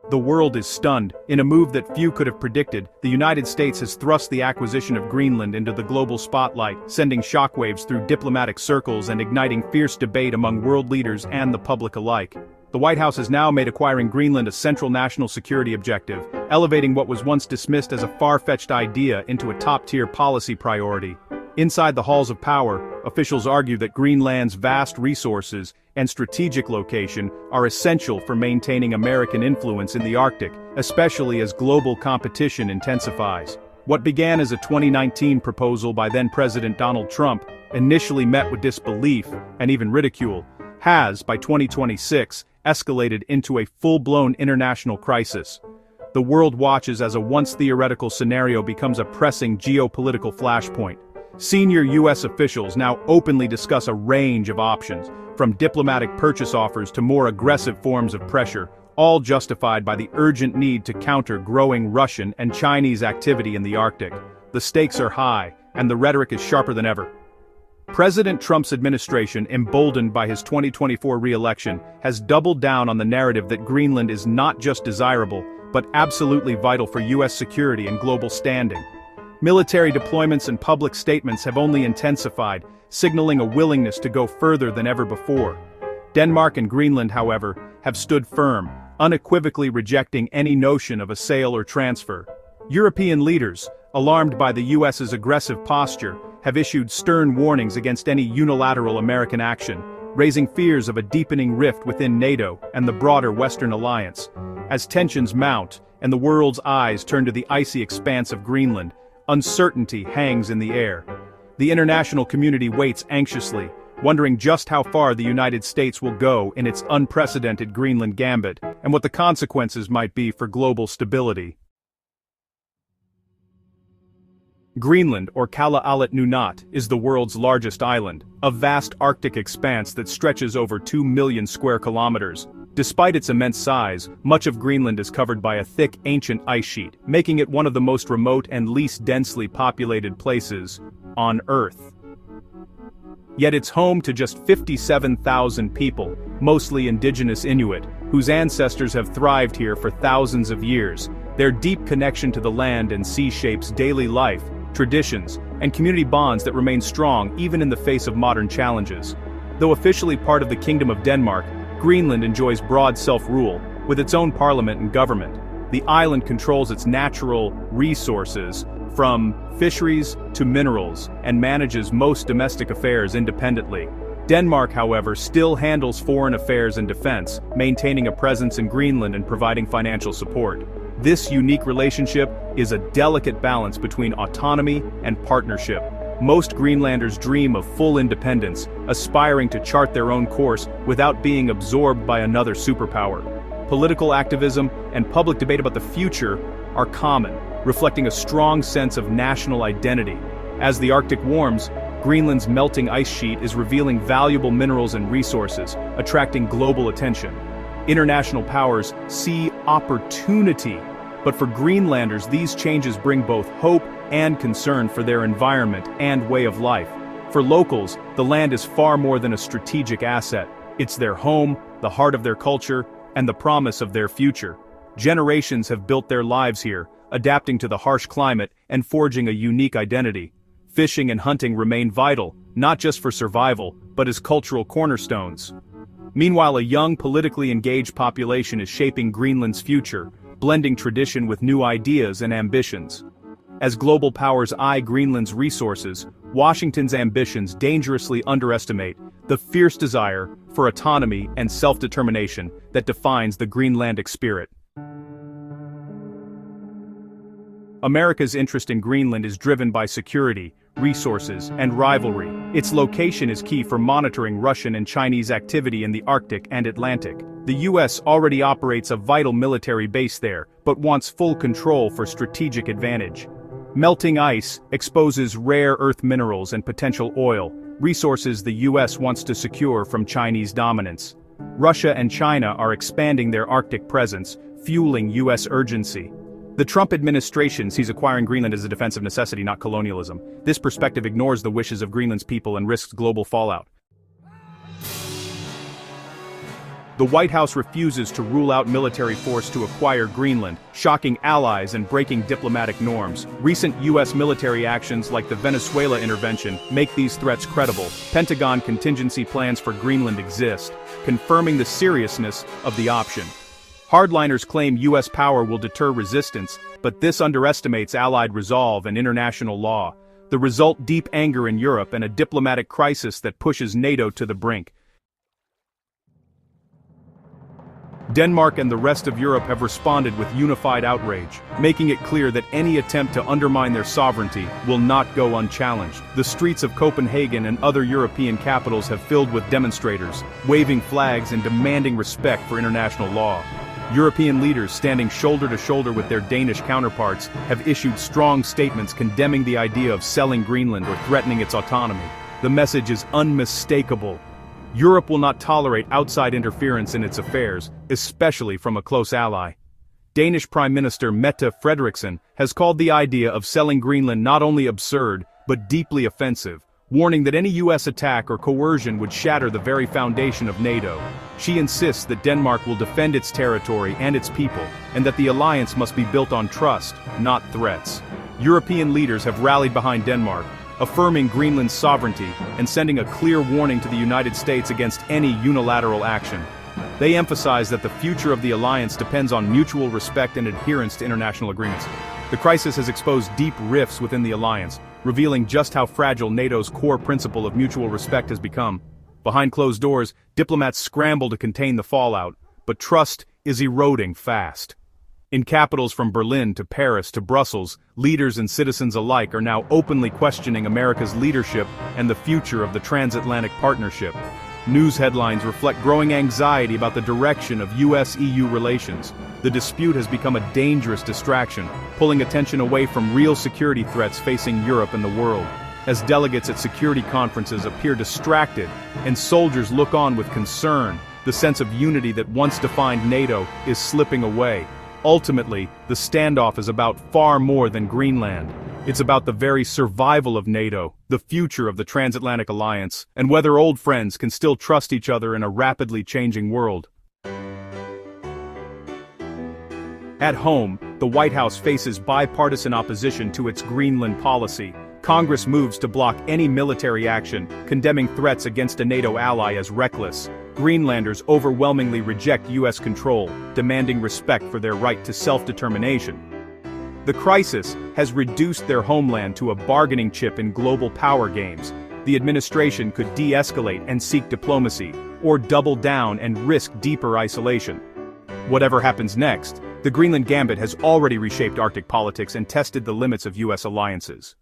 The world is stunned. In a move that few could have predicted, the United States has thrust the acquisition of Greenland into the global spotlight, sending shockwaves through diplomatic circles and igniting fierce debate among world leaders and the public alike. The White House has now made acquiring Greenland a central national security objective, elevating what was once dismissed as a far-fetched idea into a top-tier policy priority. Inside the halls of power, officials argue that Greenland's vast resources and strategic location are essential for maintaining American influence in the Arctic, especially as global competition intensifies. What began as a 2019 proposal by then-President Donald Trump, initially met with disbelief and even ridicule, has, by 2026, escalated into a full-blown international crisis. The world watches as a once-theoretical scenario becomes a pressing geopolitical flashpoint. Senior U.S. officials now openly discuss a range of options, from diplomatic purchase offers to more aggressive forms of pressure, all justified by the urgent need to counter growing Russian and Chinese activity in the Arctic. The stakes are high, and the rhetoric is sharper than ever. President Trump's administration, emboldened by his 2024 re-election, has doubled down on the narrative that Greenland is not just desirable, but absolutely vital for U.S. security and global standing. Military deployments and public statements have only intensified, signaling a willingness to go further than ever before. Denmark and Greenland, however, have stood firm, unequivocally rejecting any notion of a sale or transfer. European leaders, alarmed by the U.S.'s aggressive posture, have issued stern warnings against any unilateral American action, raising fears of a deepening rift within NATO and the broader Western alliance. As tensions mount and the world's eyes turn to the icy expanse of Greenland, uncertainty hangs in the air. The international community waits anxiously, wondering just how far the United States will go in its unprecedented Greenland gambit, and what the consequences might be for global stability. Greenland, or Kala-Alit Nunat, is the world's largest island, a vast Arctic expanse that stretches over 2 million square kilometers. Despite its immense size, much of Greenland is covered by a thick, ancient ice sheet, making it one of the most remote and least densely populated places on Earth. Yet it's home to just 57,000 people, mostly indigenous Inuit, whose ancestors have thrived here for thousands of years. Their deep connection to the land and sea shapes daily life, traditions, and community bonds that remain strong even in the face of modern challenges. Though officially part of the Kingdom of Denmark, Greenland enjoys broad self-rule, with its own parliament and government. The island controls its natural resources, from fisheries to minerals, and manages most domestic affairs independently. Denmark, however, still handles foreign affairs and defense, maintaining a presence in Greenland and providing financial support. This unique relationship is a delicate balance between autonomy and partnership. Most Greenlanders dream of full independence, aspiring to chart their own course without being absorbed by another superpower. Political activism and public debate about the future are common, reflecting a strong sense of national identity. As the Arctic warms, Greenland's melting ice sheet is revealing valuable minerals and resources, attracting global attention. International powers see opportunity, but for Greenlanders these changes bring both hope and concern for their environment and way of life. For locals, the land is far more than a strategic asset. It's their home, the heart of their culture, and the promise of their future. Generations have built their lives here, adapting to the harsh climate and forging a unique identity. Fishing and hunting remain vital, not just for survival, but as cultural cornerstones. Meanwhile, a young, politically engaged population is shaping Greenland's future, blending tradition with new ideas and ambitions. As global powers eye Greenland's resources, Washington's ambitions dangerously underestimate the fierce desire for autonomy and self-determination that defines the Greenlandic spirit. America's interest in Greenland is driven by security, resources, and rivalry. Its location is key for monitoring Russian and Chinese activity in the Arctic and Atlantic. The U.S. already operates a vital military base there, but wants full control for strategic advantage. Melting ice exposes rare earth minerals and potential oil, resources the U.S. wants to secure from Chinese dominance. Russia and China are expanding their Arctic presence, fueling U.S. urgency. The Trump administration sees acquiring Greenland as a defensive necessity, not colonialism. This perspective ignores the wishes of Greenland's people and risks global fallout. The White House refuses to rule out military force to acquire Greenland, shocking allies and breaking diplomatic norms. Recent U.S. military actions like the Venezuela intervention make these threats credible. Pentagon contingency plans for Greenland exist, confirming the seriousness of the option. Hardliners claim U.S. power will deter resistance, but this underestimates Allied resolve and international law. The result: deep anger in Europe and a diplomatic crisis that pushes NATO to the brink. Denmark and the rest of Europe have responded with unified outrage, making it clear that any attempt to undermine their sovereignty will not go unchallenged. The streets of Copenhagen and other European capitals have filled with demonstrators, waving flags and demanding respect for international law. European leaders, standing shoulder to shoulder with their Danish counterparts, have issued strong statements condemning the idea of selling Greenland or threatening its autonomy. The message is unmistakable. Europe will not tolerate outside interference in its affairs, especially from a close ally. Danish Prime Minister Mette Frederiksen has called the idea of selling Greenland not only absurd, but deeply offensive, warning that any U.S. attack or coercion would shatter the very foundation of NATO. She insists that Denmark will defend its territory and its people, and that the alliance must be built on trust, not threats. European leaders have rallied behind Denmark, affirming Greenland's sovereignty and sending a clear warning to the United States against any unilateral action. They emphasize that the future of the alliance depends on mutual respect and adherence to international agreements. The crisis has exposed deep rifts within the alliance, revealing just how fragile NATO's core principle of mutual respect has become. Behind closed doors, diplomats scramble to contain the fallout, but trust is eroding fast. In capitals from Berlin to Paris to Brussels, leaders and citizens alike are now openly questioning America's leadership and the future of the transatlantic partnership. News headlines reflect growing anxiety about the direction of U.S.-EU relations. The dispute has become a dangerous distraction, pulling attention away from real security threats facing Europe and the world. As delegates at security conferences appear distracted and soldiers look on with concern, the sense of unity that once defined NATO is slipping away. Ultimately, the standoff is about far more than Greenland. It's about the very survival of NATO, the future of the transatlantic alliance, and whether old friends can still trust each other in a rapidly changing world. At home, the White House faces bipartisan opposition to its Greenland policy. Congress moves to block any military action, condemning threats against a NATO ally as reckless. Greenlanders overwhelmingly reject U.S. control, demanding respect for their right to self-determination. The crisis has reduced their homeland to a bargaining chip in global power games. The administration could de-escalate and seek diplomacy, or double down and risk deeper isolation. Whatever happens next, the Greenland Gambit has already reshaped Arctic politics and tested the limits of U.S. alliances.